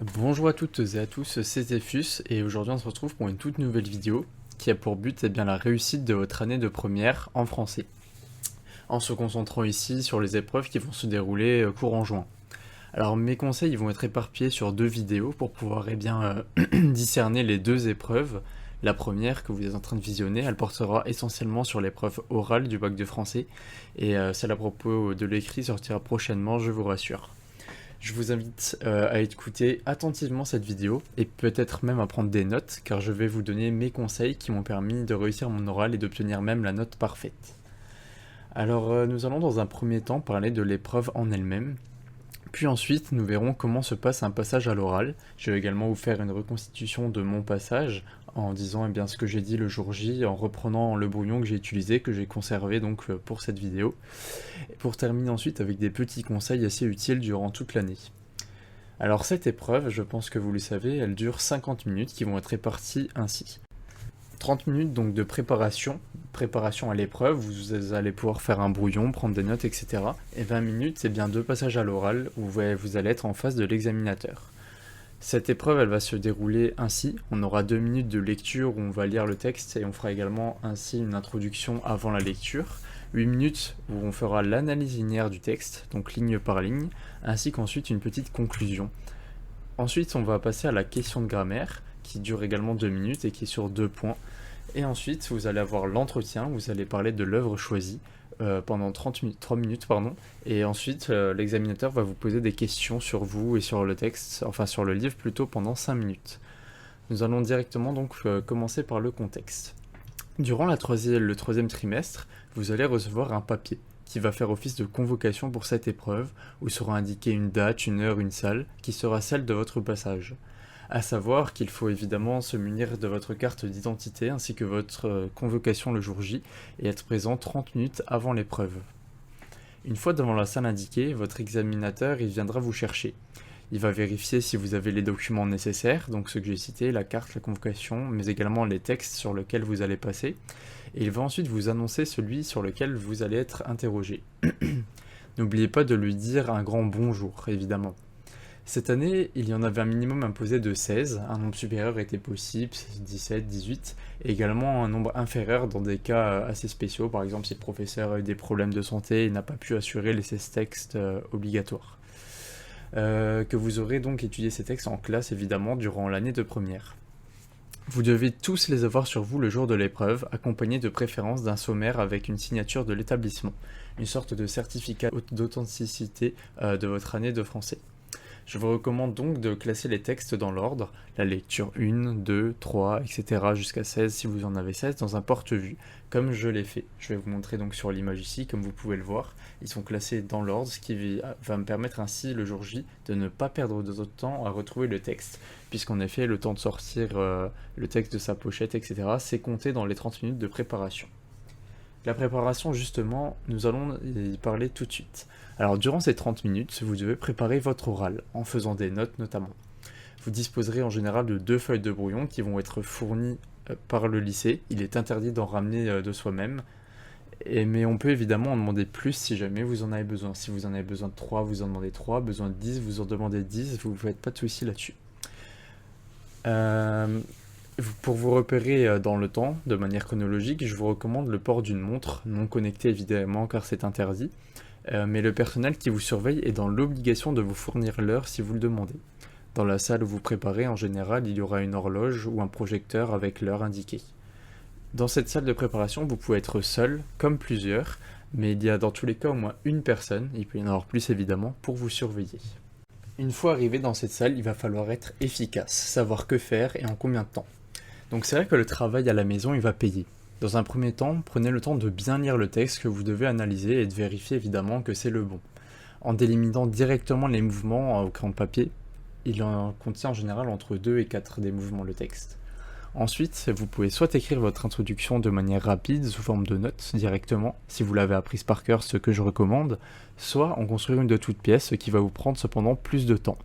Bonjour à toutes et à tous, c'est Zéphus et aujourd'hui on se retrouve pour une toute nouvelle vidéo qui a pour but bien, la réussite de votre année de première en français, en se concentrant ici sur les épreuves qui vont se dérouler courant juin. Alors mes conseils ils vont être éparpillés sur deux vidéos pour pouvoir discerner les deux épreuves. La première que vous êtes en train de visionner, elle portera essentiellement sur l'épreuve orale du bac de français et celle à propos de l'écrit sortira prochainement, je vous rassure. Je vous invite à écouter attentivement cette vidéo et peut-être même à prendre des notes car je vais vous donner mes conseils qui m'ont permis de réussir mon oral et d'obtenir même la note parfaite. Alors nous allons dans un premier temps parler de l'épreuve en elle-même, puis ensuite nous verrons comment se passe un passage à l'oral. Je vais également vous faire une reconstitution de mon passage en disant ce que j'ai dit le jour J, en reprenant le brouillon que j'ai utilisé, que j'ai conservé donc pour cette vidéo, et pour terminer ensuite avec des petits conseils assez utiles durant toute l'année. Alors cette épreuve, je pense que vous le savez, elle dure 50 minutes qui vont être réparties ainsi. 30 minutes donc de préparation à l'épreuve, vous allez pouvoir faire un brouillon, prendre des notes, etc. Et 20 minutes, c'est bien deux passages à l'oral où vous allez être en face de l'examinateur. Cette épreuve, elle va se dérouler ainsi. On aura 2 minutes de lecture où on va lire le texte et on fera également ainsi une introduction avant la lecture. 8 minutes où on fera l'analyse linéaire du texte, donc ligne par ligne, ainsi qu'ensuite une petite conclusion. Ensuite, on va passer à la question de grammaire, qui dure également 2 minutes et qui est sur 2 points. Et ensuite, vous allez avoir l'entretien, vous allez parler de l'œuvre choisie pendant 3 minutes. Et ensuite, l'examinateur va vous poser des questions sur vous et sur le texte, enfin sur le livre plutôt, pendant 5 minutes. Nous allons directement donc commencer par le contexte. Durant le troisième trimestre, vous allez recevoir un papier qui va faire office de convocation pour cette épreuve, où sera indiquée une date, une heure, une salle, qui sera celle de votre passage. À savoir qu'il faut évidemment se munir de votre carte d'identité ainsi que votre convocation le jour J et être présent 30 minutes avant l'épreuve. Une fois devant la salle indiquée, votre examinateur il viendra vous chercher. Il va vérifier si vous avez les documents nécessaires, donc ceux que j'ai cités, la carte, la convocation, mais également les textes sur lesquels vous allez passer. Et il va ensuite vous annoncer celui sur lequel vous allez être interrogé. N'oubliez pas de lui dire un grand bonjour, évidemment. Cette année, il y en avait un minimum imposé de 16, un nombre supérieur était possible, 17, 18, et également un nombre inférieur dans des cas assez spéciaux, par exemple si le professeur a eu des problèmes de santé et n'a pas pu assurer les 16 textes obligatoires. Que vous aurez donc étudié ces textes en classe évidemment durant l'année de première. Vous devez tous les avoir sur vous le jour de l'épreuve, accompagné de préférence d'un sommaire avec une signature de l'établissement, une sorte de certificat d'authenticité de votre année de français. Je vous recommande donc de classer les textes dans l'ordre, la lecture 1, 2, 3, etc. jusqu'à 16 si vous en avez 16 dans un porte-vue, comme je l'ai fait. Je vais vous montrer donc sur l'image ici, comme vous pouvez le voir. Ils sont classés dans l'ordre, ce qui va me permettre ainsi le jour J de ne pas perdre de temps à retrouver le texte, puisqu'en effet le temps de sortir le texte de sa pochette, etc. c'est compté dans les 30 minutes de préparation. La préparation, justement, nous allons y parler tout de suite. Alors, durant ces 30 minutes, vous devez préparer votre oral, en faisant des notes notamment. Vous disposerez en général de 2 feuilles de brouillon qui vont être fournies par le lycée. Il est interdit d'en ramener de soi-même, mais on peut évidemment en demander plus si jamais vous en avez besoin. Si vous en avez besoin de 3, vous en demandez 3, besoin de 10, vous en demandez 10, vous ne faites pas de soucis là-dessus. Pour vous repérer dans le temps, de manière chronologique, je vous recommande le port d'une montre, non connectée évidemment car c'est interdit, mais le personnel qui vous surveille est dans l'obligation de vous fournir l'heure si vous le demandez. Dans la salle où vous préparez, en général, il y aura une horloge ou un projecteur avec l'heure indiquée. Dans cette salle de préparation, vous pouvez être seul, comme plusieurs, mais il y a dans tous les cas au moins une personne, il peut y en avoir plus évidemment, pour vous surveiller. Une fois arrivé dans cette salle, il va falloir être efficace, savoir que faire et en combien de temps. Donc c'est vrai que le travail à la maison, il va payer. Dans un premier temps, prenez le temps de bien lire le texte que vous devez analyser et de vérifier évidemment que c'est le bon. En délimitant directement les mouvements au crayon de papier, il en contient en général entre 2 et 4 des mouvements le texte. Ensuite, vous pouvez soit écrire votre introduction de manière rapide, sous forme de notes directement, si vous l'avez apprise par cœur, ce que je recommande, soit en construire une de toutes pièces, ce qui va vous prendre cependant plus de temps.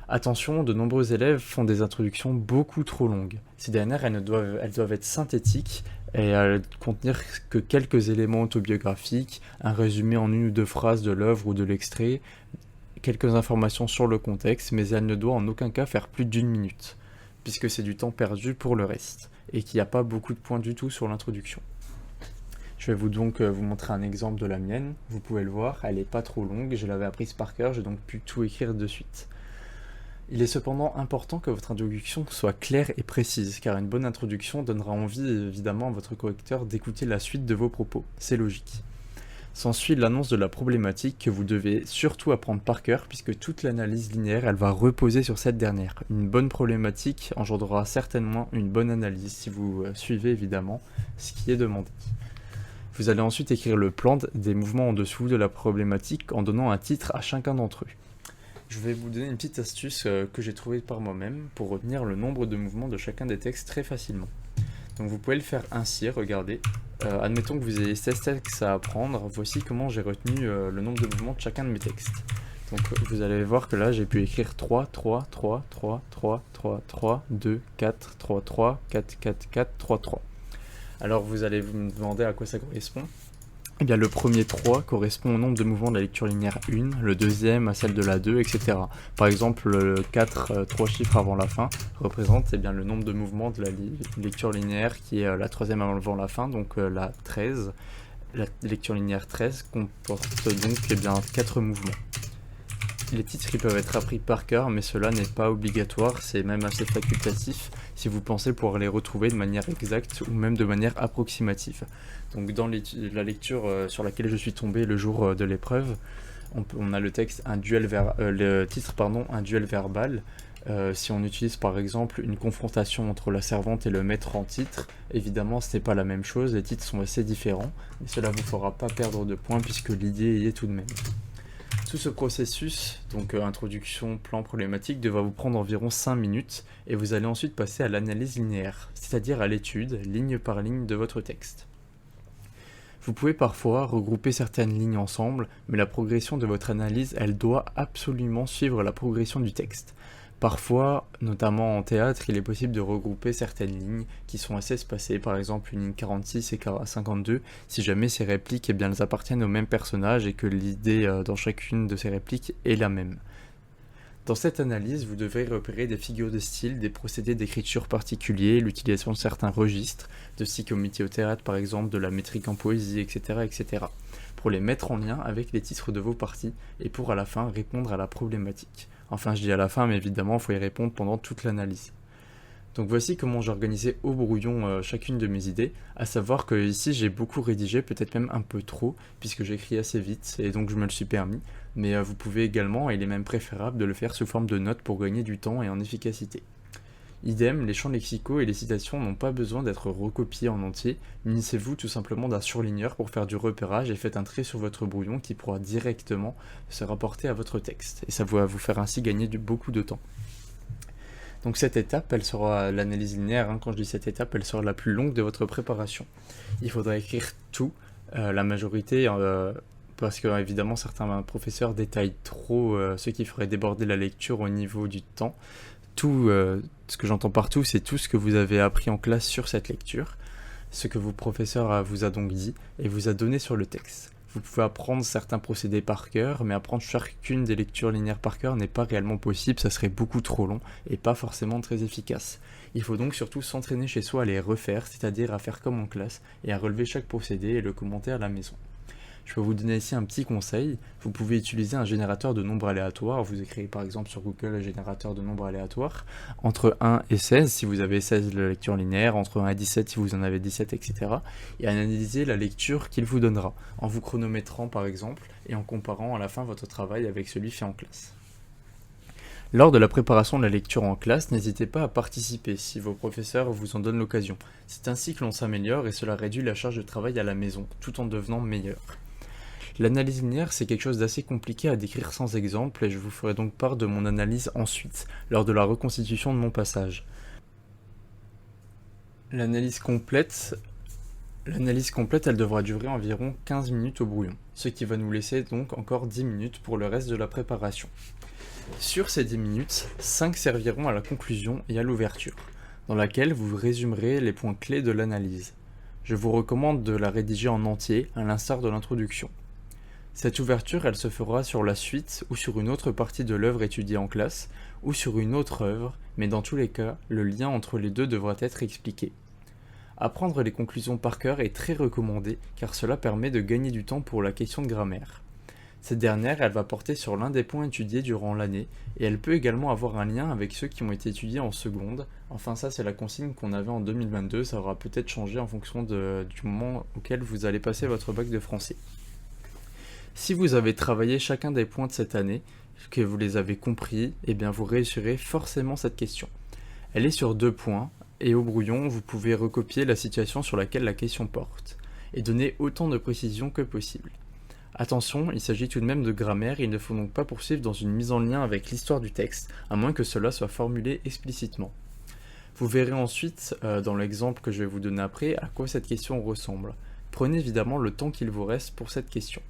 Attention, de nombreux élèves font des introductions beaucoup trop longues. Ces dernières, elles doivent être synthétiques et contenir que quelques éléments autobiographiques, un résumé en 1 ou 2 phrases de l'œuvre ou de l'extrait, quelques informations sur le contexte, mais elle ne doit en aucun cas faire plus d'1 minute, puisque c'est du temps perdu pour le reste, et qu'il n'y a pas beaucoup de points du tout sur l'introduction. Je vais vous montrer un exemple de la mienne. Vous pouvez le voir, elle n'est pas trop longue, je l'avais apprise par cœur, j'ai donc pu tout écrire de suite. Il est cependant important que votre introduction soit claire et précise, car une bonne introduction donnera envie évidemment à votre correcteur d'écouter la suite de vos propos, c'est logique. S'ensuit l'annonce de la problématique que vous devez surtout apprendre par cœur, puisque toute l'analyse linéaire elle va reposer sur cette dernière. Une bonne problématique engendrera certainement une bonne analyse, si vous suivez évidemment ce qui est demandé. Vous allez ensuite écrire le plan des mouvements en dessous de la problématique en donnant un titre à chacun d'entre eux. Je vais vous donner une petite astuce que j'ai trouvée par moi-même pour retenir le nombre de mouvements de chacun des textes très facilement. Donc vous pouvez le faire ainsi, regardez. Admettons que vous ayez 16 textes à apprendre, voici comment j'ai retenu le nombre de mouvements de chacun de mes textes. Donc vous allez voir que là j'ai pu écrire 3, 3, 3, 3, 3, 3, 3, 2, 4, 3, 3, 4, 4, 4, 3, 3. Alors vous allez vous me demander à quoi ça correspond. Eh bien le premier 3 correspond au nombre de mouvements de la lecture linéaire 1, le deuxième à celle de la 2, etc. Par exemple le 4, 3 chiffres avant la fin, représente eh bien, le nombre de mouvements de la lecture linéaire qui est la troisième avant la fin, donc la 13. La lecture linéaire 13 comporte donc eh bien, 4 mouvements. Les titres ils peuvent être appris par cœur, mais cela n'est pas obligatoire, c'est même assez facultatif si vous pensez pouvoir les retrouver de manière exacte ou même de manière approximative. Donc dans la lecture sur laquelle je suis tombé le jour de l'épreuve, on a le texte un duel verbal. Si on utilise par exemple une confrontation entre la servante et le maître en titre, évidemment ce n'est pas la même chose, les titres sont assez différents, mais cela ne vous fera pas perdre de points puisque l'idée y est tout de même. Tout ce processus, donc introduction, plan, problématique, devra vous prendre environ 5 minutes et vous allez ensuite passer à l'analyse linéaire, c'est-à-dire à l'étude, ligne par ligne de votre texte. Vous pouvez parfois regrouper certaines lignes ensemble, mais la progression de votre analyse, elle doit absolument suivre la progression du texte. Parfois, notamment en théâtre, il est possible de regrouper certaines lignes qui sont assez espacées, par exemple une ligne 46 et 52, si jamais ces répliques eh bien, elles appartiennent au même personnage et que l'idée dans chacune de ces répliques est la même. Dans cette analyse, vous devrez repérer des figures de style, des procédés d'écriture particuliers, l'utilisation de certains registres, de style comme au théâtre par exemple, de la métrique en poésie, etc., etc., pour les mettre en lien avec les titres de vos parties et pour à la fin répondre à la problématique. Enfin, je dis à la fin, mais évidemment, il faut y répondre pendant toute l'analyse. Donc voici comment j'ai organisé au brouillon chacune de mes idées, à savoir que ici j'ai beaucoup rédigé, peut-être même un peu trop, puisque j'écris assez vite, et donc je me le suis permis, mais vous pouvez également, et il est même préférable, de le faire sous forme de notes pour gagner du temps et en efficacité. Idem, les champs lexicaux et les citations n'ont pas besoin d'être recopiés en entier, munissez-vous tout simplement d'un surligneur pour faire du repérage et faites un trait sur votre brouillon qui pourra directement se rapporter à votre texte, et ça va vous faire ainsi gagner beaucoup de temps. Donc cette étape, elle sera l'analyse linéaire, quand je dis cette étape, elle sera la plus longue de votre préparation. Il faudra écrire tout, la majorité, parce que évidemment certains professeurs détaillent trop ce qui ferait déborder la lecture au niveau du temps. Tout, ce que j'entends partout, c'est tout ce que vous avez appris en classe sur cette lecture, ce que vos professeurs vous a donc dit et vous a donné sur le texte. Vous pouvez apprendre certains procédés par cœur, mais apprendre chacune des lectures linéaires par cœur n'est pas réellement possible, ça serait beaucoup trop long et pas forcément très efficace. Il faut donc surtout s'entraîner chez soi à les refaire, c'est-à-dire à faire comme en classe et à relever chaque procédé et le commenter à la maison. Je peux vous donner ici un petit conseil, vous pouvez utiliser un générateur de nombres aléatoires, vous écrivez par exemple sur Google un générateur de nombres aléatoires, entre 1 et 16 si vous avez 16 de lecture linéaire, entre 1 et 17 si vous en avez 17, etc. et analyser la lecture qu'il vous donnera, en vous chronométrant par exemple, et en comparant à la fin votre travail avec celui fait en classe. Lors de la préparation de la lecture en classe, n'hésitez pas à participer si vos professeurs vous en donnent l'occasion. C'est ainsi que l'on s'améliore et cela réduit la charge de travail à la maison, tout en devenant meilleur. L'analyse linéaire, c'est quelque chose d'assez compliqué à décrire sans exemple et je vous ferai donc part de mon analyse ensuite, lors de la reconstitution de mon passage. L'analyse complète, elle devra durer environ 15 minutes au brouillon, ce qui va nous laisser donc encore 10 minutes pour le reste de la préparation. Sur ces 10 minutes, 5 serviront à la conclusion et à l'ouverture, dans laquelle vous résumerez les points clés de l'analyse. Je vous recommande de la rédiger en entier, à l'instar de l'introduction. Cette ouverture, elle se fera sur la suite ou sur une autre partie de l'œuvre étudiée en classe ou sur une autre œuvre, mais dans tous les cas, le lien entre les deux devra être expliqué. Apprendre les conclusions par cœur est très recommandé car cela permet de gagner du temps pour la question de grammaire. Cette dernière, elle va porter sur l'un des points étudiés durant l'année et elle peut également avoir un lien avec ceux qui ont été étudiés en seconde. Enfin ça c'est la consigne qu'on avait en 2022, ça aura peut-être changé en fonction du moment auquel vous allez passer votre bac de français. Si vous avez travaillé chacun des points de cette année, que vous les avez compris, eh bien vous réussirez forcément cette question. Elle est sur 2 points, et au brouillon, vous pouvez recopier la situation sur laquelle la question porte, et donner autant de précision que possible. Attention, il s'agit tout de même de grammaire, il ne faut donc pas poursuivre dans une mise en lien avec l'histoire du texte, à moins que cela soit formulé explicitement. Vous verrez ensuite, dans l'exemple que je vais vous donner après, à quoi cette question ressemble. Prenez évidemment le temps qu'il vous reste pour cette question.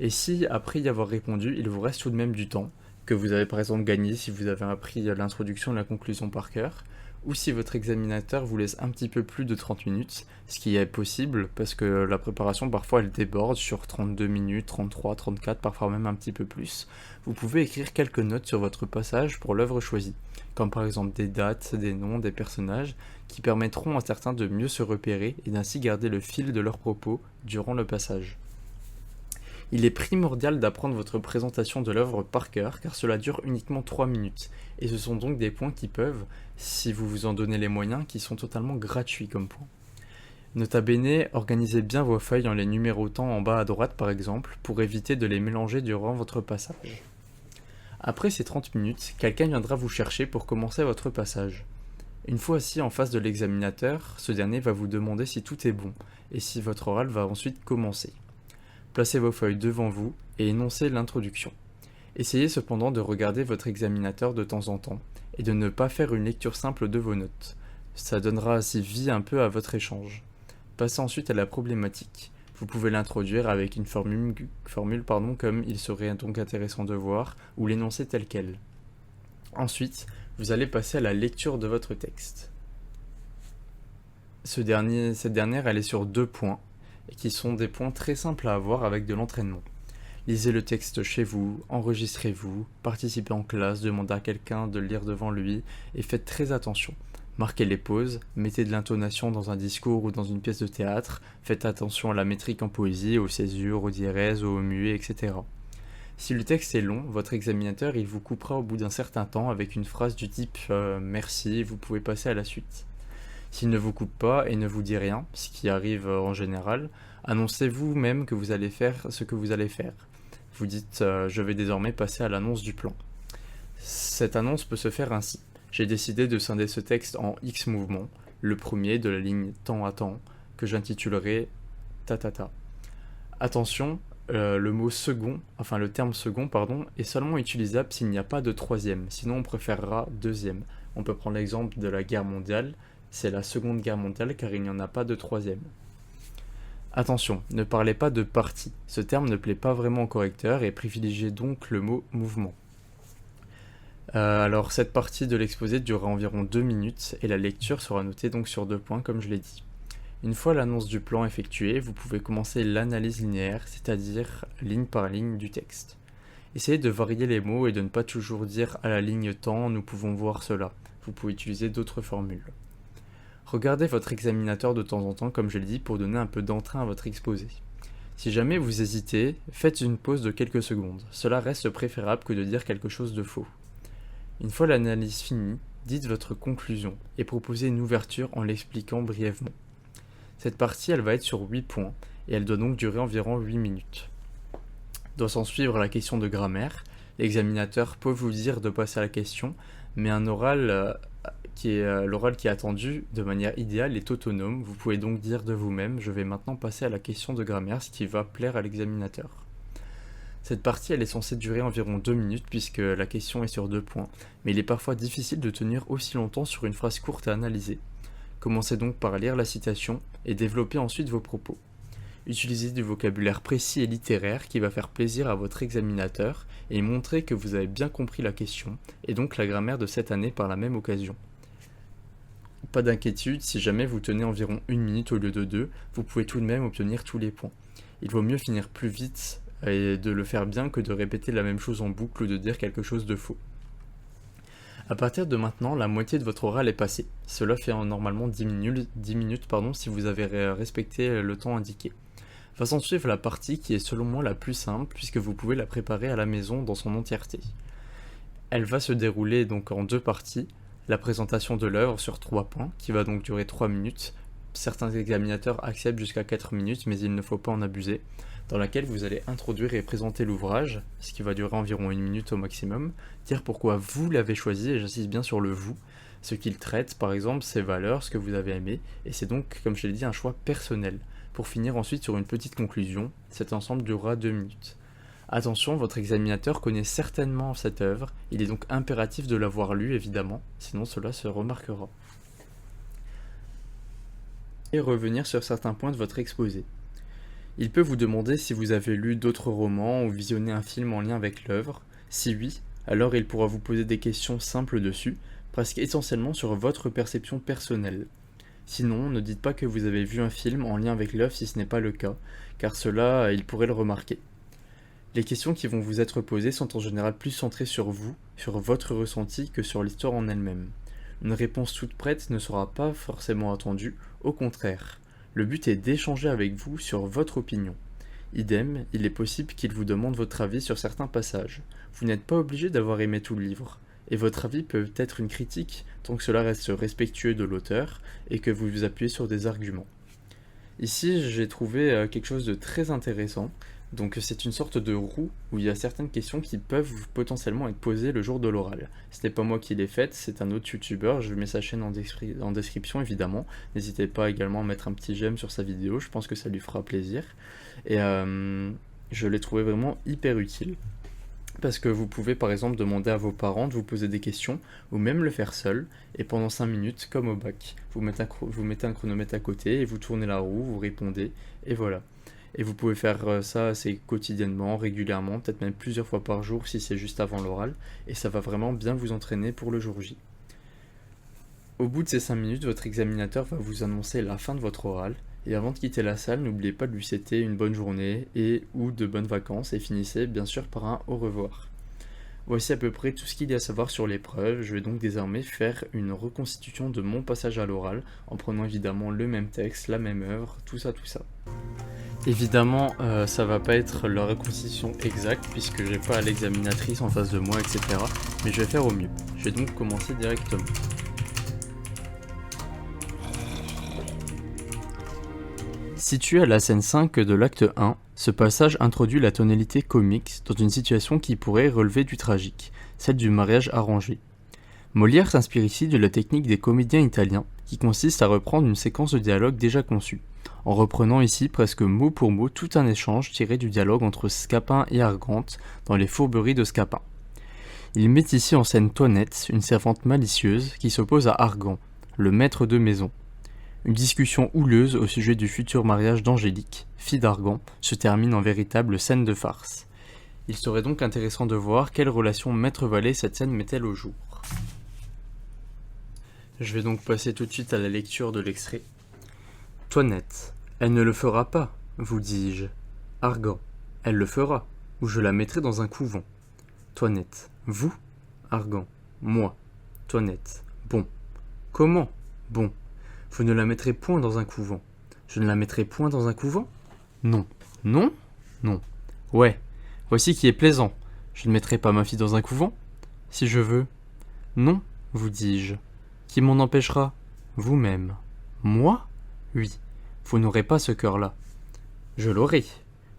Et si, après y avoir répondu, il vous reste tout de même du temps, que vous avez par exemple gagné si vous avez appris l'introduction et la conclusion par cœur, ou si votre examinateur vous laisse un petit peu plus de 30 minutes, ce qui est possible parce que la préparation parfois elle déborde sur 32 minutes, 33, 34, parfois même un petit peu plus. Vous pouvez écrire quelques notes sur votre passage pour l'œuvre choisie, comme par exemple des dates, des noms, des personnages, qui permettront à certains de mieux se repérer et d'ainsi garder le fil de leurs propos durant le passage. Il est primordial d'apprendre votre présentation de l'œuvre par cœur car cela dure uniquement 3 minutes et ce sont donc des points qui peuvent, si vous vous en donnez les moyens, qui sont totalement gratuits comme points. Nota bene, organisez bien vos feuilles en les numérotant en bas à droite par exemple pour éviter de les mélanger durant votre passage. Après ces 30 minutes, quelqu'un viendra vous chercher pour commencer votre passage. Une fois assis en face de l'examinateur, ce dernier va vous demander si tout est bon et si votre oral va ensuite commencer. Placez vos feuilles devant vous et énoncez l'introduction. Essayez cependant de regarder votre examinateur de temps en temps et de ne pas faire une lecture simple de vos notes. Ça donnera ainsi vie un peu à votre échange. Passez ensuite à la problématique. Vous pouvez l'introduire avec une formule comme il serait donc intéressant de voir ou l'énoncer tel quel. Ensuite, vous allez passer à la lecture de votre texte. Cette dernière, elle est sur 2 points. Et qui sont des points très simples à avoir avec de l'entraînement. Lisez le texte chez vous, enregistrez-vous, participez en classe, demandez à quelqu'un de le lire devant lui et faites très attention. Marquez les pauses, mettez de l'intonation dans un discours ou dans une pièce de théâtre, faites attention à la métrique en poésie, aux césures, aux diérèses, aux muets, etc. Si le texte est long, votre examinateur il vous coupera au bout d'un certain temps avec une phrase du type « merci », vous pouvez passer à la suite. S'il ne vous coupe pas et ne vous dit rien, ce qui arrive en général, annoncez vous-même que vous allez faire ce que vous allez faire. Vous dites je vais désormais passer à l'annonce du plan. Cette annonce peut se faire ainsi. J'ai décidé de scinder ce texte en X mouvements, le premier de la ligne temps à temps, que j'intitulerai ta ta ta. Attention, le terme second, est seulement utilisable s'il n'y a pas de troisième, sinon on préférera deuxième. On peut prendre l'exemple de la guerre mondiale. C'est la Seconde Guerre mondiale car il n'y en a pas de troisième. Attention, ne parlez pas de partie, ce terme ne plaît pas vraiment au correcteur et privilégiez donc le mot mouvement. Alors cette partie de l'exposé durera environ 2 minutes et la lecture sera notée donc sur 2 points comme je l'ai dit. Une fois l'annonce du plan effectuée, vous pouvez commencer l'analyse linéaire, c'est-à-dire ligne par ligne du texte. Essayez de varier les mots et de ne pas toujours dire à la ligne temps, nous pouvons voir cela. Vous pouvez utiliser d'autres formules. Regardez votre examinateur de temps en temps, comme je l'ai dit, pour donner un peu d'entrain à votre exposé. Si jamais vous hésitez, faites une pause de quelques secondes. Cela reste préférable que de dire quelque chose de faux. Une fois l'analyse finie, dites votre conclusion et proposez une ouverture en l'expliquant brièvement. Cette partie, elle va être sur 8 points et elle doit donc durer environ 8 minutes. Doit s'en suivre la question de grammaire. L'examinateur peut vous dire de passer à la question, mais un oral l'oral qui est attendu de manière idéale est autonome. Vous pouvez donc dire de vous-même « Je vais maintenant passer à la question de grammaire », ce qui va plaire à l'examinateur. Cette partie elle est censée durer environ 2 minutes puisque la question est sur 2 points, mais il est parfois difficile de tenir aussi longtemps sur une phrase courte à analyser. Commencez donc par lire la citation et développez ensuite vos propos. Utilisez du vocabulaire précis et littéraire qui va faire plaisir à votre examinateur et montrer que vous avez bien compris la question et donc la grammaire de cette année par la même occasion. Pas d'inquiétude, si jamais vous tenez environ 1 minute au lieu de 2, vous pouvez tout de même obtenir tous les points. Il vaut mieux finir plus vite et de le faire bien que de répéter la même chose en boucle ou de dire quelque chose de faux. À partir de maintenant, la moitié de votre oral est passée. Cela fait normalement 10 minutes si vous avez respecté le temps indiqué. Va s'en suivre la partie qui est selon moi la plus simple puisque vous pouvez la préparer à la maison dans son entièreté. Elle va se dérouler donc en 2 parties. La présentation de l'œuvre sur 3 points qui va donc durer 3 minutes. Certains examinateurs acceptent jusqu'à 4 minutes mais il ne faut pas en abuser. Dans laquelle vous allez introduire et présenter l'ouvrage, ce qui va durer environ 1 minute au maximum, dire pourquoi vous l'avez choisi, et j'insiste bien sur le vous, ce qu'il traite, par exemple, ses valeurs, ce que vous avez aimé, et c'est donc, comme je l'ai dit, un choix personnel. Pour finir ensuite sur une petite conclusion, cet ensemble durera 2 minutes. Attention, votre examinateur connaît certainement cette œuvre, il est donc impératif de l'avoir lue évidemment, sinon cela se remarquera. Et revenir sur certains points de votre exposé. Il peut vous demander si vous avez lu d'autres romans ou visionné un film en lien avec l'œuvre. Si oui, alors il pourra vous poser des questions simples dessus, presque essentiellement sur votre perception personnelle. Sinon, ne dites pas que vous avez vu un film en lien avec l'œuvre si ce n'est pas le cas, car cela, il pourrait le remarquer. Les questions qui vont vous être posées sont en général plus centrées sur vous, sur votre ressenti, que sur l'histoire en elle-même. Une réponse toute prête ne sera pas forcément attendue, au contraire. Le but est d'échanger avec vous sur votre opinion. Idem, il est possible qu'il vous demande votre avis sur certains passages. Vous n'êtes pas obligé d'avoir aimé tout le livre, et votre avis peut être une critique, tant que cela reste respectueux de l'auteur, et que vous vous appuyez sur des arguments. Ici, j'ai trouvé quelque chose de très intéressant. Donc c'est une sorte de roue où il y a certaines questions qui peuvent potentiellement être posées le jour de l'oral. Ce n'est pas moi qui l'ai faite, c'est un autre youtubeur, je mets sa chaîne en description évidemment. N'hésitez pas également à mettre un petit j'aime sur sa vidéo, je pense que ça lui fera plaisir. Et je l'ai trouvé vraiment hyper utile. Parce que vous pouvez par exemple demander à vos parents de vous poser des questions, ou même le faire seul, et pendant 5 minutes, comme au bac, vous mettez un chronomètre à côté, et vous tournez la roue, vous répondez, et voilà. Et vous pouvez faire ça assez quotidiennement, régulièrement, peut-être même plusieurs fois par jour si c'est juste avant l'oral, et ça va vraiment bien vous entraîner pour le jour J. Au bout de ces 5 minutes, votre examinateur va vous annoncer la fin de votre oral, et avant de quitter la salle, n'oubliez pas de lui souhaiter une bonne journée et ou de bonnes vacances, et finissez bien sûr par un au revoir. Voici à peu près tout ce qu'il y a à savoir sur l'épreuve. Je vais donc désormais faire une reconstitution de mon passage à l'oral, en prenant évidemment le même texte, la même œuvre, tout ça. Évidemment, ça va pas être la reconstitution exacte puisque j'ai pas l'examinatrice en face de moi, etc. Mais je vais faire au mieux. Je vais donc commencer directement. Situé à la scène 5 de l'acte 1, ce passage introduit la tonalité comique dans une situation qui pourrait relever du tragique, celle du mariage arrangé. Molière s'inspire ici de la technique des comédiens italiens, qui consiste à reprendre une séquence de dialogue déjà conçue, en reprenant ici presque mot pour mot tout un échange tiré du dialogue entre Scapin et Argante dans les fourberies de Scapin. Il met ici en scène Toinette, une servante malicieuse, qui s'oppose à Argan, le maître de maison. Une discussion houleuse au sujet du futur mariage d'Angélique, fille d'Argan, se termine en véritable scène de farce. Il serait donc intéressant de voir quelle relation maître-valet cette scène met-elle au jour. Je vais donc passer tout de suite à la lecture de l'extrait. Toinette, elle ne le fera pas, vous dis-je. Argan, elle le fera, ou je la mettrai dans un couvent. Toinette, vous? Argan, moi. Toinette, bon. Comment? Bon. Vous ne la mettrez point dans un couvent. Je ne la mettrai point dans un couvent? Non. Non? Non. Ouais. Voici qui est plaisant. Je ne mettrai pas ma fille dans un couvent? Si je veux. Non, vous dis-je. Qui m'en empêchera? Vous-même. Moi? Oui. Vous n'aurez pas ce cœur-là. Je l'aurai.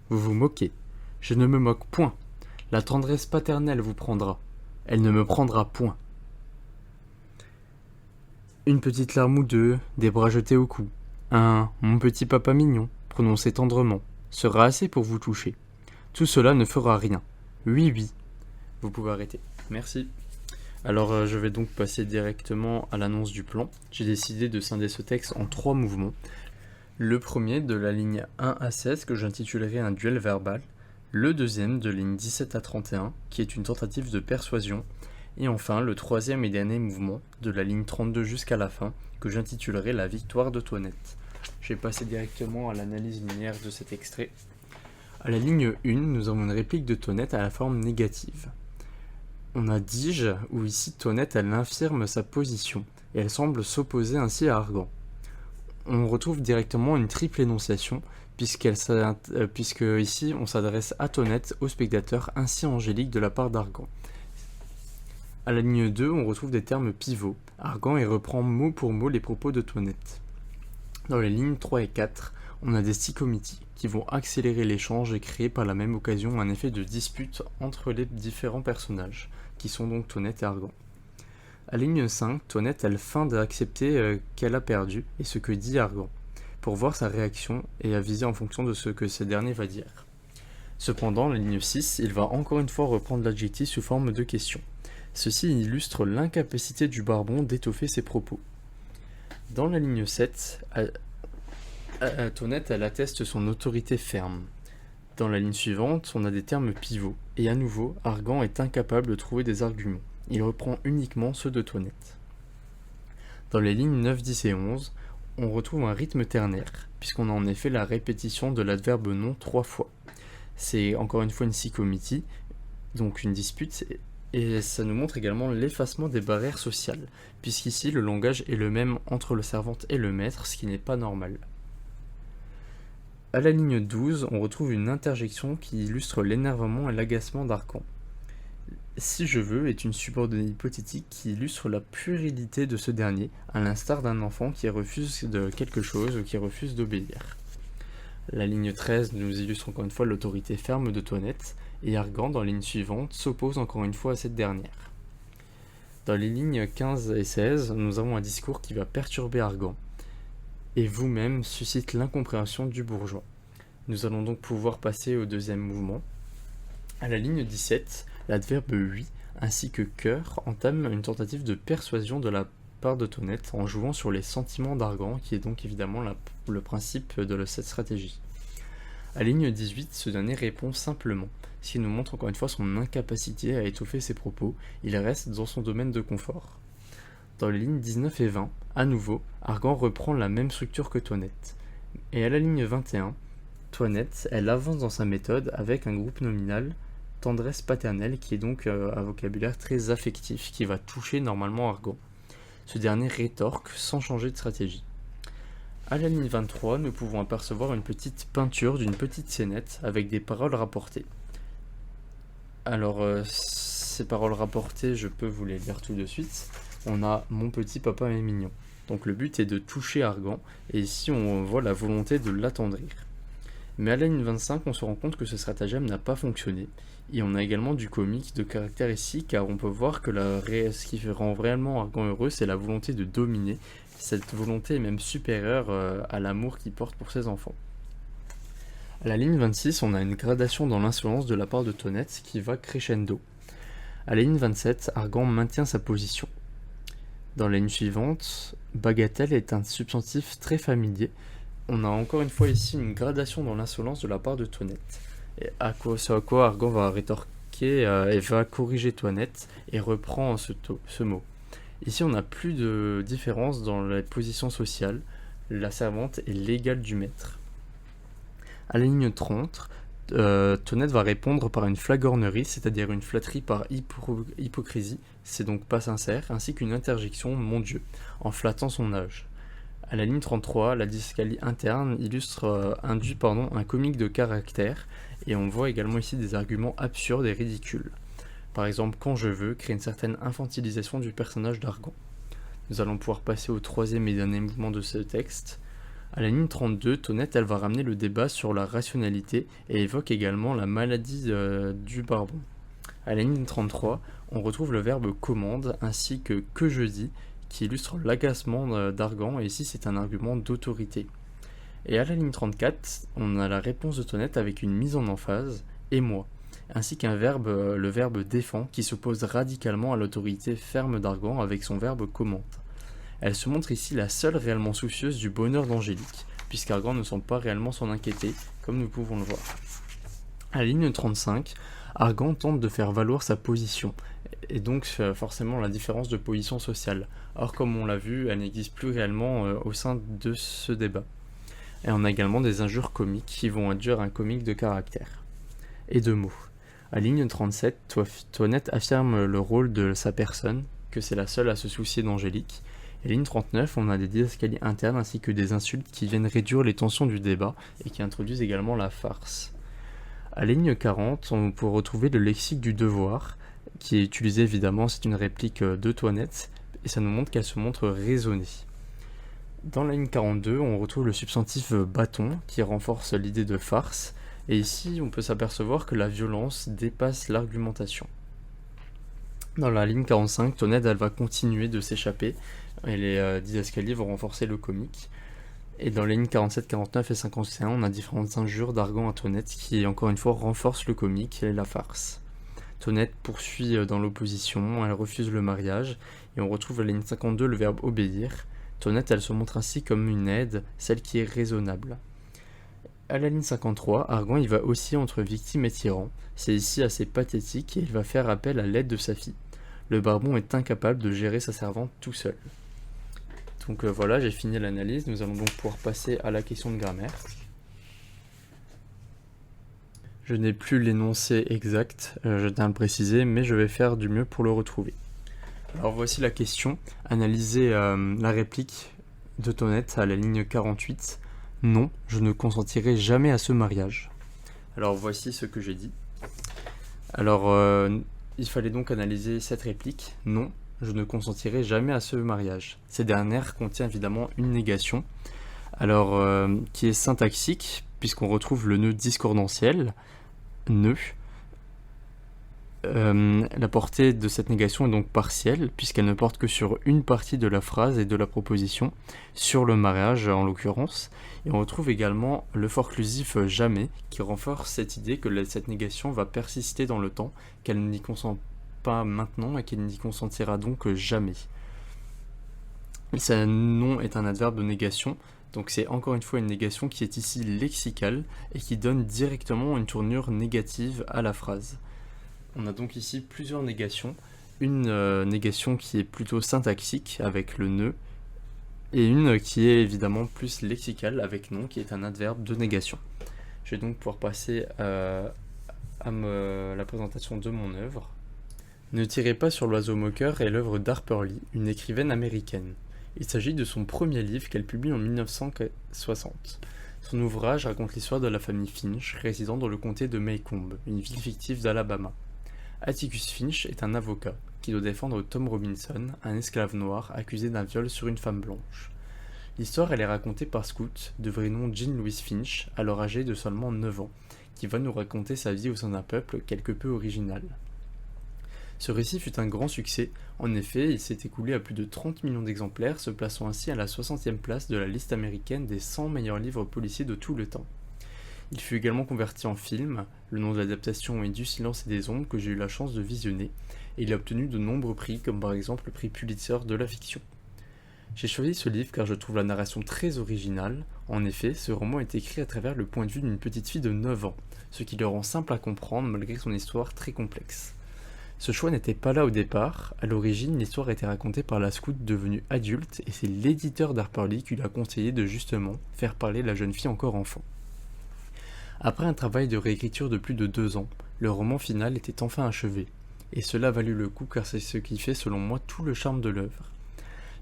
Vous vous moquez. Je ne me moque point. La tendresse paternelle vous prendra. Elle ne me prendra point. Une petite larme ou deux, des bras jetés au cou. Un « mon petit papa mignon » prononcé tendrement, sera assez pour vous toucher. Tout cela ne fera rien. Oui, oui. Vous pouvez arrêter. Merci. Alors je vais donc passer directement à l'annonce du plan. J'ai décidé de scinder ce texte en 3 mouvements. Le premier de la ligne 1 à 16 que j'intitulerai un duel verbal. Le deuxième de ligne 17 à 31 qui est une tentative de persuasion. Et enfin, le troisième et dernier mouvement, de la ligne 32 jusqu'à la fin, que j'intitulerai la victoire de Toinette. Je vais passer directement à l'analyse linéaire de cet extrait. À la ligne 1, nous avons une réplique de Toinette à la forme négative. On a Dige, où ici Toinette elle infirme sa position, et elle semble s'opposer ainsi à Argan. On retrouve directement une triple énonciation, puisque ici on s'adresse à Toinette, au spectateur ainsi angélique de la part d'Argan. À la ligne 2, on retrouve des termes pivots. Argan y reprend mot pour mot les propos de Toinette. Dans les lignes 3 et 4, on a des stichométies qui vont accélérer l'échange et créer par la même occasion un effet de dispute entre les différents personnages, qui sont donc Toinette et Argan. À la ligne 5, Toinette elle feint d'accepter qu'elle a perdu et ce que dit Argan, pour voir sa réaction et aviser en fonction de ce que ce dernier va dire. Cependant, la ligne 6, il va encore une fois reprendre l'adjectif sous forme de question. Ceci illustre l'incapacité du Barbon d'étoffer ses propos. Dans la ligne 7, Toinette elle atteste son autorité ferme. Dans la ligne suivante, on a des termes pivots, et à nouveau, Argan est incapable de trouver des arguments. Il reprend uniquement ceux de Toinette. Dans les lignes 9, 10 et 11, on retrouve un rythme ternaire, puisqu'on a en effet la répétition de l'adverbe non 3 fois. C'est encore une fois une sycométie, donc une dispute, et ça nous montre également l'effacement des barrières sociales, puisqu'ici le langage est le même entre le servante et le maître, ce qui n'est pas normal. À la ligne 12, on retrouve une interjection qui illustre l'énervement et l'agacement d'Argan. Si je veux est une subordonnée hypothétique qui illustre la puérilité de ce dernier, à l'instar d'un enfant qui refuse de quelque chose ou qui refuse d'obéir. La ligne 13 nous illustre encore une fois l'autorité ferme de Toinette, et Argan, dans la ligne suivante, s'oppose encore une fois à cette dernière. Dans les lignes 15 et 16, nous avons un discours qui va perturber Argan, et vous-même suscite l'incompréhension du bourgeois. Nous allons donc pouvoir passer au deuxième mouvement. À la ligne 17, l'adverbe oui ainsi que cœur entame une tentative de persuasion de la part de Toinette en jouant sur les sentiments d'Argan, qui est donc évidemment le principe de cette stratégie. À la ligne 18, ce dernier répond simplement, ce qui nous montre encore une fois son incapacité à étoffer ses propos, il reste dans son domaine de confort. Dans les lignes 19 et 20, à nouveau, Argan reprend la même structure que Toinette. Et à la ligne 21, Toinette, elle avance dans sa méthode avec un groupe nominal, tendresse paternelle, qui est donc un vocabulaire très affectif, qui va toucher normalement Argan. Ce dernier rétorque sans changer de stratégie. À la ligne 23, nous pouvons apercevoir une petite peinture d'une petite scénette avec des paroles rapportées. Alors, ces paroles rapportées, je peux vous les lire tout de suite. On a « Mon petit papa est mignon ». Donc le but est de toucher Argan, et ici on voit la volonté de l'attendrir. Mais à la ligne 25, on se rend compte que ce stratagème n'a pas fonctionné, et on a également du comique de caractère ici, car on peut voir que ce qui rend vraiment Argan heureux, c'est la volonté de dominer. Cette volonté est même supérieure à l'amour qu'il porte pour ses enfants. À la ligne 26, on a une gradation dans l'insolence de la part de Toinette qui va crescendo. À la ligne 27, Argan maintient sa position. Dans la ligne suivante, bagatelle est un substantif très familier. On a encore une fois ici une gradation dans l'insolence de la part de Toinette. Et ce à quoi Argan va rétorquer et va corriger Toinette et reprend ce mot. Ici, on n'a plus de différence dans la position sociale. La servante est l'égale du maître. À la ligne 30, Toinette va répondre par une flagornerie, c'est-à-dire une flatterie par hypocrisie, c'est donc pas sincère, ainsi qu'une interjection « mon Dieu », en flattant son âge. À la ligne 33, la didascalie interne induit un comique de caractère, et on voit également ici des arguments absurdes et ridicules. Par exemple, quand je veux, crée une certaine infantilisation du personnage d'Argan. Nous allons pouvoir passer au troisième et dernier mouvement de ce texte. À la ligne 32, Toinette elle va ramener le débat sur la rationalité et évoque également la maladie du Barbon. À la ligne 33, on retrouve le verbe commande ainsi que je dis, qui illustre l'agacement d'Argan, et ici c'est un argument d'autorité. Et à la ligne 34, on a la réponse de Toinette avec une mise en emphase, et moi, ainsi qu'un verbe, le verbe défend, qui s'oppose radicalement à l'autorité ferme d'Argan avec son verbe commande. Elle se montre ici la seule réellement soucieuse du bonheur d'Angélique, puisqu'Argan ne semble pas réellement s'en inquiéter, comme nous pouvons le voir. À la ligne 35, Argan tente de faire valoir sa position, et donc forcément la différence de position sociale. Or, comme on l'a vu, elle n'existe plus réellement au sein de ce débat. Et on a également des injures comiques qui vont induire un comique de caractère. Et de mots. À ligne 37, Toinette affirme le rôle de sa personne, que c'est la seule à se soucier d'Angélique. Et ligne 39, on a des didascalies internes ainsi que des insultes qui viennent réduire les tensions du débat et qui introduisent également la farce. À ligne 40, on peut retrouver le lexique du devoir, qui est utilisé évidemment, c'est une réplique de Toinette, et ça nous montre qu'elle se montre raisonnée. Dans la ligne 42, on retrouve le substantif bâton, qui renforce l'idée de farce, et ici on peut s'apercevoir que la violence dépasse l'argumentation. Dans la ligne 45, Toinette elle va continuer de s'échapper, et les didascalies vont renforcer le comique. Et dans les lignes 47, 49 et 51, on a différentes injures d'Argan à Toinette qui, encore une fois, renforcent le comique et la farce. Toinette poursuit dans l'opposition, elle refuse le mariage, et on retrouve à la ligne 52 le verbe obéir. Toinette, elle se montre ainsi comme une aide, celle qui est raisonnable. À la ligne 53, Argan il va aussi entre victime et tyran. C'est ici assez pathétique et il va faire appel à l'aide de sa fille. Le barbon est incapable de gérer sa servante tout seul. Donc voilà, j'ai fini l'analyse. Nous allons donc pouvoir passer à la question de grammaire. Je n'ai plus l'énoncé exact, je tiens à le préciser, mais je vais faire du mieux pour le retrouver. Alors voici la question. Analysez la réplique de Toinette à la ligne 48. Non, je ne consentirai jamais à ce mariage. Alors voici ce que j'ai dit. Alors il fallait donc analyser cette réplique. Non, je ne consentirai jamais à ce mariage. Cette dernière contient évidemment une négation, alors qui est syntaxique, puisqu'on retrouve le nœud discordantiel, nœud. La portée de cette négation est donc partielle, puisqu'elle ne porte que sur une partie de la phrase et de la proposition, sur le mariage en l'occurrence. Et on retrouve également le forclusif jamais, qui renforce cette idée que cette négation va persister dans le temps, qu'elle n'y consent pas maintenant et qu'il n'y consentira donc jamais. Ce non est un adverbe de négation, donc c'est encore une fois une négation qui est ici lexicale et qui donne directement une tournure négative à la phrase. On a donc ici plusieurs négations, une négation qui est plutôt syntaxique avec le nœud et une qui est évidemment plus lexicale avec non qui est un adverbe de négation. Je vais donc pouvoir passer à la présentation de mon œuvre. Ne tirez pas sur l'oiseau moqueur est l'œuvre d'Harper Lee, une écrivaine américaine. Il s'agit de son premier livre qu'elle publie en 1960. Son ouvrage raconte l'histoire de la famille Finch, résidant dans le comté de Maycomb, une ville fictive d'Alabama. Atticus Finch est un avocat qui doit défendre Tom Robinson, un esclave noir accusé d'un viol sur une femme blanche. L'histoire elle est racontée par Scout, de vrai nom Jean Louis Finch, alors âgé de seulement 9 ans, qui va nous raconter sa vie au sein d'un peuple quelque peu original. Ce récit fut un grand succès, en effet il s'est écoulé à plus de 30 millions d'exemplaires, se plaçant ainsi à la 60e place de la liste américaine des 100 meilleurs livres policiers de tout le temps. Il fut également converti en film, le nom de l'adaptation est Du silence et des ombres que j'ai eu la chance de visionner, et il a obtenu de nombreux prix comme par exemple le prix Pulitzer de la fiction. J'ai choisi ce livre car je trouve la narration très originale, en effet ce roman est écrit à travers le point de vue d'une petite fille de 9 ans, ce qui le rend simple à comprendre malgré son histoire très complexe. Ce choix n'était pas là au départ, à l'origine l'histoire était racontée par la scout devenue adulte et c'est l'éditeur d'Harper Lee qui lui a conseillé de justement faire parler la jeune fille encore enfant. Après un travail de réécriture de plus de 2 ans, le roman final était enfin achevé, et cela valut le coup car c'est ce qui fait selon moi tout le charme de l'œuvre.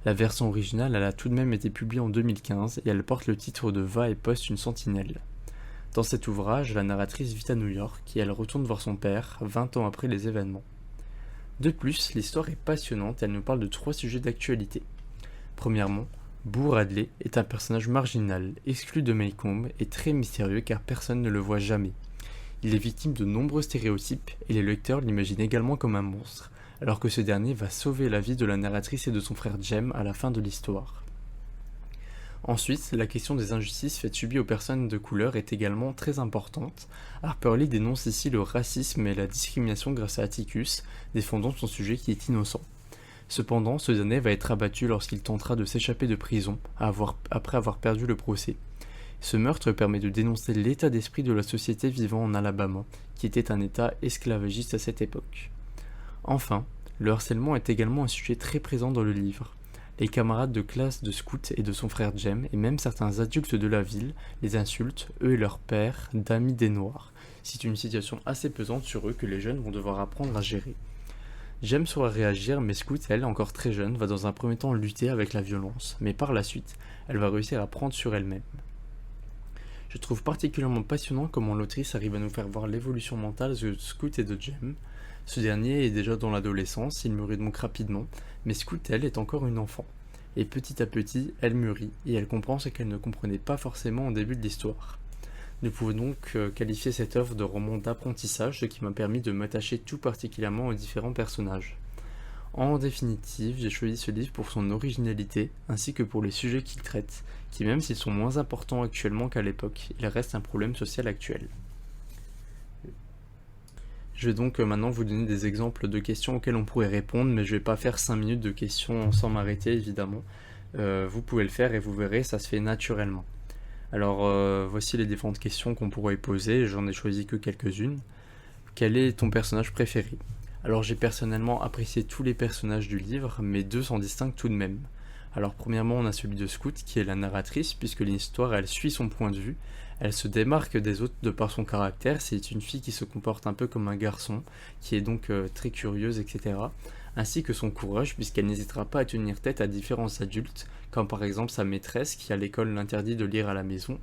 La version originale elle a tout de même été publiée en 2015 et elle porte le titre de Va et poste une sentinelle. Dans cet ouvrage, la narratrice vit à New York et elle retourne voir son père 20 ans après les événements. De plus, l'histoire est passionnante et elle nous parle de 3 sujets d'actualité. Premièrement, Boo Radley est un personnage marginal, exclu de Maycomb et très mystérieux car personne ne le voit jamais. Il est victime de nombreux stéréotypes et les lecteurs l'imaginent également comme un monstre, alors que ce dernier va sauver la vie de la narratrice et de son frère Jem à la fin de l'histoire. Ensuite, la question des injustices faites subies aux personnes de couleur est également très importante. Harper Lee dénonce ici le racisme et la discrimination grâce à Atticus, défendant son sujet qui est innocent. Cependant, ce dernier va être abattu lorsqu'il tentera de s'échapper de prison après avoir perdu le procès. Ce meurtre permet de dénoncer l'état d'esprit de la société vivant en Alabama, qui était un état esclavagiste à cette époque. Enfin, le harcèlement est également un sujet très présent dans le livre. Les camarades de classe de Scout et de son frère Jem, et même certains adultes de la ville, les insultent, eux et leur père, d'amis des Noirs. C'est une situation assez pesante sur eux que les jeunes vont devoir apprendre à gérer. Jem saura réagir, mais Scout, elle, encore très jeune, va dans un premier temps lutter avec la violence, mais par la suite, elle va réussir à prendre sur elle-même. Je trouve particulièrement passionnant comment l'autrice arrive à nous faire voir l'évolution mentale de Scout et de Jem. Ce dernier est déjà dans l'adolescence, il mûrit donc rapidement, mais Scout, elle, est encore une enfant. Et petit à petit, elle mûrit, et elle comprend ce qu'elle ne comprenait pas forcément au début de l'histoire. Nous pouvons donc qualifier cette œuvre de roman d'apprentissage, ce qui m'a permis de m'attacher tout particulièrement aux différents personnages. En définitive, j'ai choisi ce livre pour son originalité, ainsi que pour les sujets qu'il traite, qui même s'ils sont moins importants actuellement qu'à l'époque, il reste un problème social actuel. Je vais donc maintenant vous donner des exemples de questions auxquelles on pourrait répondre, mais je ne vais pas faire 5 minutes de questions sans m'arrêter évidemment. Vous pouvez le faire et vous verrez, ça se fait naturellement. Alors voici les différentes questions qu'on pourrait poser, j'en ai choisi que quelques-unes. Quel est ton personnage préféré ? Alors j'ai personnellement apprécié tous les personnages du livre, mais deux s'en distinguent tout de même. Alors premièrement on a celui de Scout qui est la narratrice, puisque l'histoire elle suit son point de vue, elle se démarque des autres de par son caractère, c'est une fille qui se comporte un peu comme un garçon, qui est donc très curieuse, etc. Ainsi que son courage, puisqu'elle n'hésitera pas à tenir tête à différents adultes, comme par exemple sa maîtresse qui à l'école l'interdit de lire à la maison,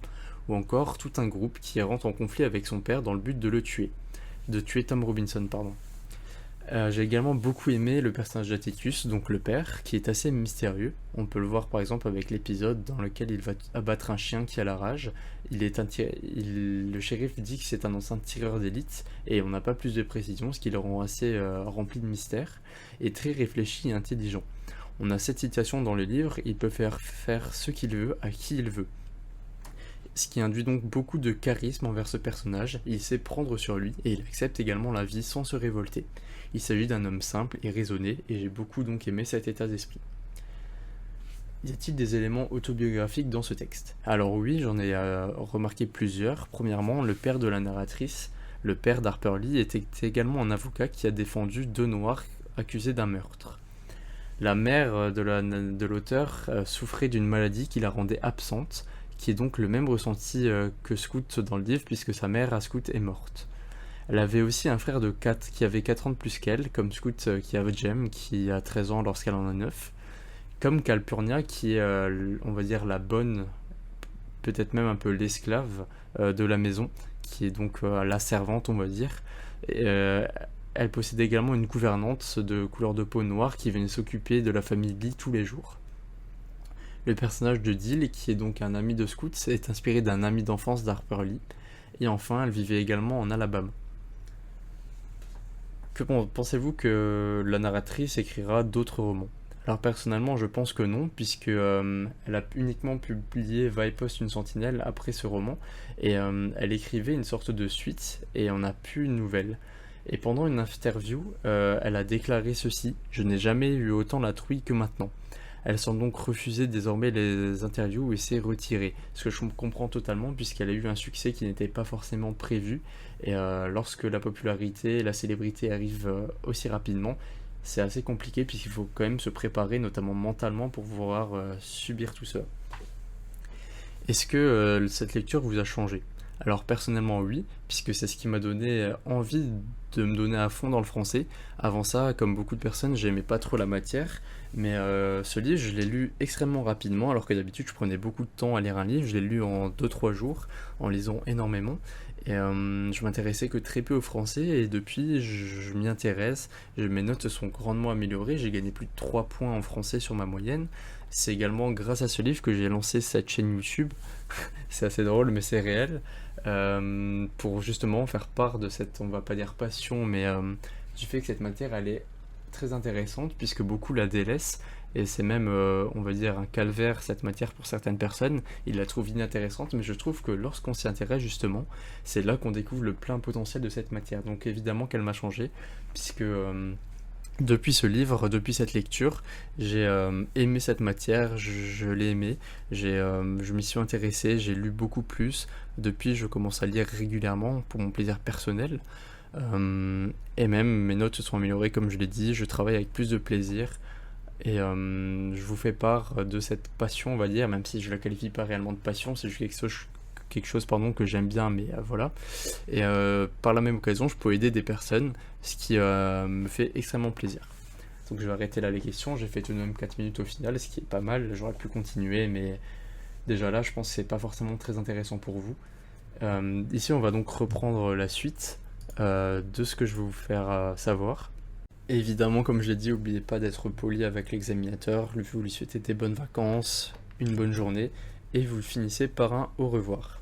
ou encore tout un groupe qui rentre en conflit avec son père dans le but de de tuer Tom Robinson, pardon. J'ai également beaucoup aimé le personnage d'Atticus, donc le père, qui est assez mystérieux. On peut le voir par exemple avec l'épisode dans lequel il va abattre un chien qui a la rage. Le shérif dit que c'est un ancien tireur d'élite, et on n'a pas plus de précision, ce qui le rend assez rempli de mystère, et très réfléchi et intelligent. On a cette situation dans le livre, il peut faire ce qu'il veut à qui il veut. Ce qui induit donc beaucoup de charisme envers ce personnage, il sait prendre sur lui et il accepte également la vie sans se révolter. Il s'agit d'un homme simple et raisonné et j'ai beaucoup donc aimé cet état d'esprit. Y a-t-il des éléments autobiographiques dans ce texte ? Alors oui, j'en ai remarqué plusieurs. Premièrement, le père de la narratrice, le père d'Harper Lee, était également un avocat qui a défendu deux noirs accusés d'un meurtre. La mère de l'auteur souffrait d'une maladie qui la rendait absente, qui est donc le même ressenti que Scout dans le livre, puisque sa mère à Scout est morte. Elle avait aussi un frère qui avait 4 ans de plus qu'elle, comme Scout qui avait Jem, qui a 13 ans lorsqu'elle en a 9, comme Calpurnia, qui est, on va dire, la bonne, peut-être même un peu l'esclave de la maison, qui est donc la servante, on va dire. Et, elle possédait également une gouvernante de couleur de peau noire qui venait s'occuper de la famille Lee tous les jours. Le personnage de Dill, qui est donc un ami de Scout, est inspiré d'un ami d'enfance d'Harper Lee. Et enfin, elle vivait également en Alabama. Pensez-vous que la narratrice écrira d'autres romans ? Alors personnellement, je pense que non, puisque elle a uniquement publié Va-et-Poste une sentinelle après ce roman, et elle écrivait une sorte de suite, et on n'a plus une nouvelle. Et pendant une interview, elle a déclaré ceci : « Je n'ai jamais eu autant la trouille que maintenant ». Elle semble donc refuser désormais les interviews et s'est retirée. Ce que je comprends totalement puisqu'elle a eu un succès qui n'était pas forcément prévu. Et lorsque la popularité et la célébrité arrivent aussi rapidement, c'est assez compliqué puisqu'il faut quand même se préparer, notamment mentalement, pour pouvoir subir tout ça. Est-ce que cette lecture vous a changé ? Alors personnellement oui, puisque c'est ce qui m'a donné envie de me donner à fond dans le français. Avant ça, comme beaucoup de personnes, j'aimais pas trop la matière, mais ce livre, je l'ai lu extrêmement rapidement, alors que d'habitude je prenais beaucoup de temps à lire un livre. Je l'ai lu en 2-3 jours, en lisant énormément, et je m'intéressais que très peu au français, et depuis je m'y intéresse. Mes notes se sont grandement améliorées, j'ai gagné plus de 3 points en français sur ma moyenne. C'est également grâce à ce livre que j'ai lancé cette chaîne YouTube. C'est assez drôle, mais c'est réel. Pour justement faire part de cette, on va pas dire passion, mais du fait que cette matière elle est très intéressante puisque beaucoup la délaissent et c'est même, on va dire, un calvaire cette matière pour certaines personnes. Ils la trouvent inintéressante, mais je trouve que lorsqu'on s'y intéresse justement, c'est là qu'on découvre le plein potentiel de cette matière. Donc évidemment qu'elle m'a changé puisque depuis ce livre, depuis cette lecture, j'ai aimé cette matière, je l'ai aimé, je m'y suis intéressé, j'ai lu beaucoup plus. Depuis, je commence à lire régulièrement pour mon plaisir personnel. Et même mes notes se sont améliorées, comme je l'ai dit, je travaille avec plus de plaisir. Et je vous fais part de cette passion, on va dire, même si je la qualifie pas réellement de passion, c'est juste quelque chose que j'aime bien, mais voilà. Et par la même occasion, je peux aider des personnes, ce qui me fait extrêmement plaisir. Donc je vais arrêter là les questions, j'ai fait tout de même 4 minutes au final, ce qui est pas mal, j'aurais pu continuer, mais déjà là, je pense que c'est pas forcément très intéressant pour vous. Ici, on va donc reprendre la suite de ce que je vais vous faire savoir. Et évidemment, comme je l'ai dit, n'oubliez pas d'être poli avec l'examinateur, vous lui souhaitez des bonnes vacances, une bonne journée, et vous le finissez par un au revoir.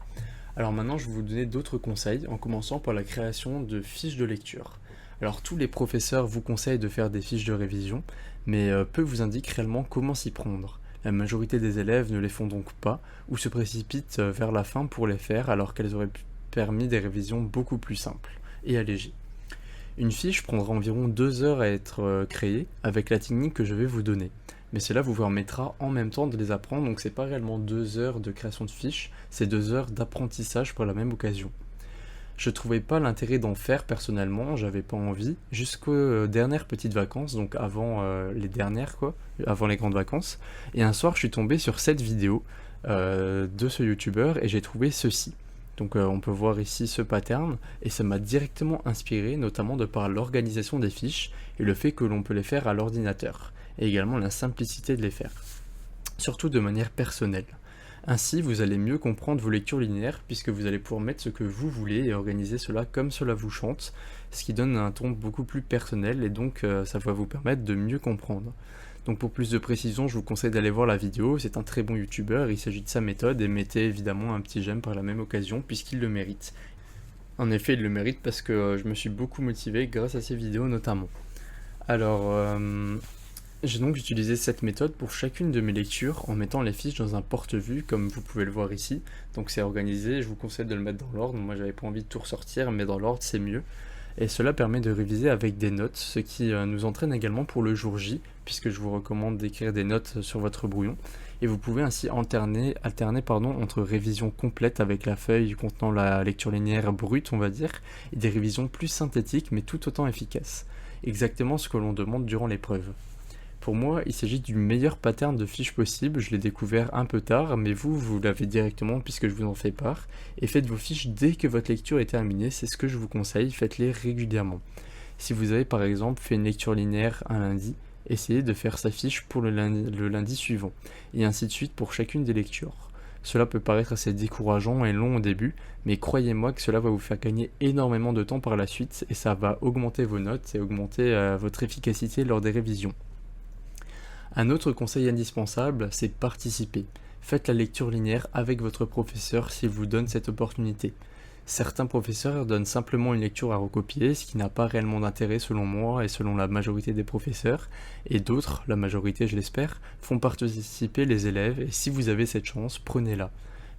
Alors maintenant, je vais vous donner d'autres conseils, en commençant par la création de fiches de lecture. Alors tous les professeurs vous conseillent de faire des fiches de révision, mais peu vous indiquent réellement comment s'y prendre. La majorité des élèves ne les font donc pas, ou se précipitent vers la fin pour les faire, alors qu'elles auraient permis des révisions beaucoup plus simples et allégées. Une fiche prendra environ 2 heures à être créée, avec la technique que je vais vous donner. Mais cela vous permettra en même temps de les apprendre, donc c'est pas réellement 2 heures de création de fiches, c'est 2 heures d'apprentissage pour la même occasion. Je trouvais pas l'intérêt d'en faire personnellement, j'avais pas envie, jusqu'aux dernières petites vacances, donc avant avant les grandes vacances. Et un soir, je suis tombé sur cette vidéo de ce youtubeur et j'ai trouvé ceci. Donc on peut voir ici ce pattern et ça m'a directement inspiré, notamment de par l'organisation des fiches et le fait que l'on peut les faire à l'ordinateur, et également la simplicité de les faire, surtout de manière personnelle. Ainsi, vous allez mieux comprendre vos lectures linéaires puisque vous allez pouvoir mettre ce que vous voulez et organiser cela comme cela vous chante, ce qui donne un ton beaucoup plus personnel et donc ça va vous permettre de mieux comprendre. Donc pour plus de précision, je vous conseille d'aller voir la vidéo, c'est un très bon youtubeur, il s'agit de sa méthode et mettez évidemment un petit j'aime par la même occasion puisqu'il le mérite. En effet, il le mérite parce que je me suis beaucoup motivé grâce à ces vidéos notamment. Alors, j'ai donc utilisé cette méthode pour chacune de mes lectures en mettant les fiches dans un porte-vue comme vous pouvez le voir ici. Donc c'est organisé, je vous conseille de le mettre dans l'ordre, moi j'avais pas envie de tout ressortir mais dans l'ordre c'est mieux. Et cela permet de réviser avec des notes, ce qui nous entraîne également pour le jour J, puisque je vous recommande d'écrire des notes sur votre brouillon. Et vous pouvez ainsi alterner entre révision complète avec la feuille contenant la lecture linéaire brute, on va dire, et des révisions plus synthétiques mais tout autant efficaces. Exactement ce que l'on demande durant l'épreuve. Pour moi, il s'agit du meilleur pattern de fiche possible, je l'ai découvert un peu tard, mais vous l'avez directement puisque je vous en fais part, et faites vos fiches dès que votre lecture est terminée, c'est ce que je vous conseille, faites-les régulièrement. Si vous avez par exemple fait une lecture linéaire un lundi, essayez de faire sa fiche pour le lundi suivant, et ainsi de suite pour chacune des lectures. Cela peut paraître assez décourageant et long au début, mais croyez-moi que cela va vous faire gagner énormément de temps par la suite, et ça va augmenter vos notes et augmenter votre efficacité lors des révisions. Un autre conseil indispensable, c'est participer. Faites la lecture linéaire avec votre professeur s'il vous donne cette opportunité. Certains professeurs donnent simplement une lecture à recopier, ce qui n'a pas réellement d'intérêt selon moi et selon la majorité des professeurs, et d'autres, la majorité je l'espère, font participer les élèves, et si vous avez cette chance, prenez-la.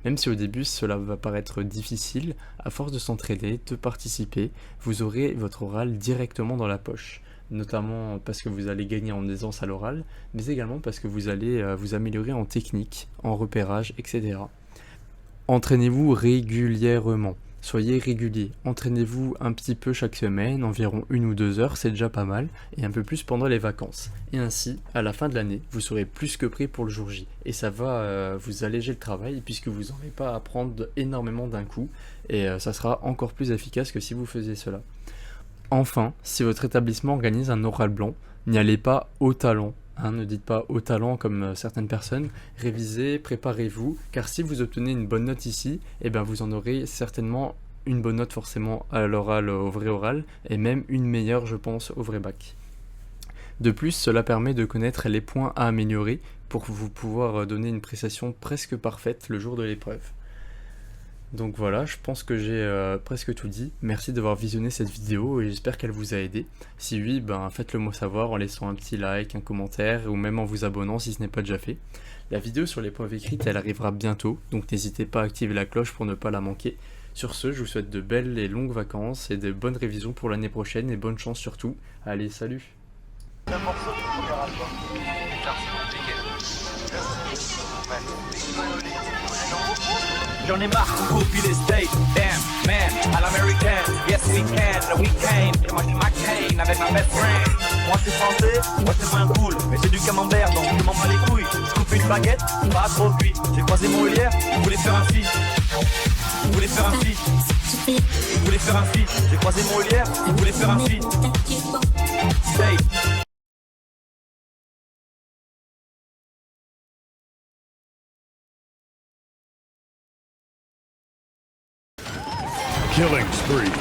Même si au début cela va paraître difficile, à force de s'entraider, de participer, vous aurez votre oral directement dans la poche. Notamment parce que vous allez gagner en aisance à l'oral, mais également parce que vous allez vous améliorer en technique, en repérage, etc. Entraînez-vous régulièrement, soyez régulier, entraînez-vous un petit peu chaque semaine, environ 1 ou 2 heures, c'est déjà pas mal, et un peu plus pendant les vacances. Et ainsi, à la fin de l'année, vous serez plus que prêt pour le jour J, et ça va vous alléger le travail puisque vous n'aurez pas à apprendre énormément d'un coup, et ça sera encore plus efficace que si vous faisiez cela. Enfin, si votre établissement organise un oral blanc, n'y allez pas au talent. Ne dites pas au talent comme certaines personnes. Révisez, préparez-vous, car si vous obtenez une bonne note ici, vous en aurez certainement une bonne note forcément à l'oral, au vrai oral, et même une meilleure, je pense, au vrai bac. De plus, cela permet de connaître les points à améliorer pour vous pouvoir donner une prestation presque parfaite le jour de l'épreuve. Donc voilà, je pense que j'ai presque tout dit. Merci d'avoir visionné cette vidéo et j'espère qu'elle vous a aidé. Si oui, faites-le moi savoir en laissant un petit like, un commentaire ou même en vous abonnant si ce n'est pas déjà fait. La vidéo sur l'épreuve écrite, elle arrivera bientôt, donc n'hésitez pas à activer la cloche pour ne pas la manquer. Sur ce, je vous souhaite de belles et longues vacances et de bonnes révisions pour l'année prochaine et bonne chance surtout. Allez, salut! Un morceau du premier album. Putain, c'est compliqué. J'en ai marre qu'on copie les states. Damn, man, à l'américaine. Yes, we can, the weekend. Et moi, je suis McCain avec ma best friend. Moi, je suis français, moi, c'est moins cool. Mais c'est du camembert, donc je m'en bats les couilles. Je coupe une baguette, pas trop cuit. J'ai croisé mon Molière, il voulait faire un feat. Il voulait faire un feat. Il voulait faire un feat. J'ai croisé mon Molière, il voulait faire un feat. Hey. Killing spree.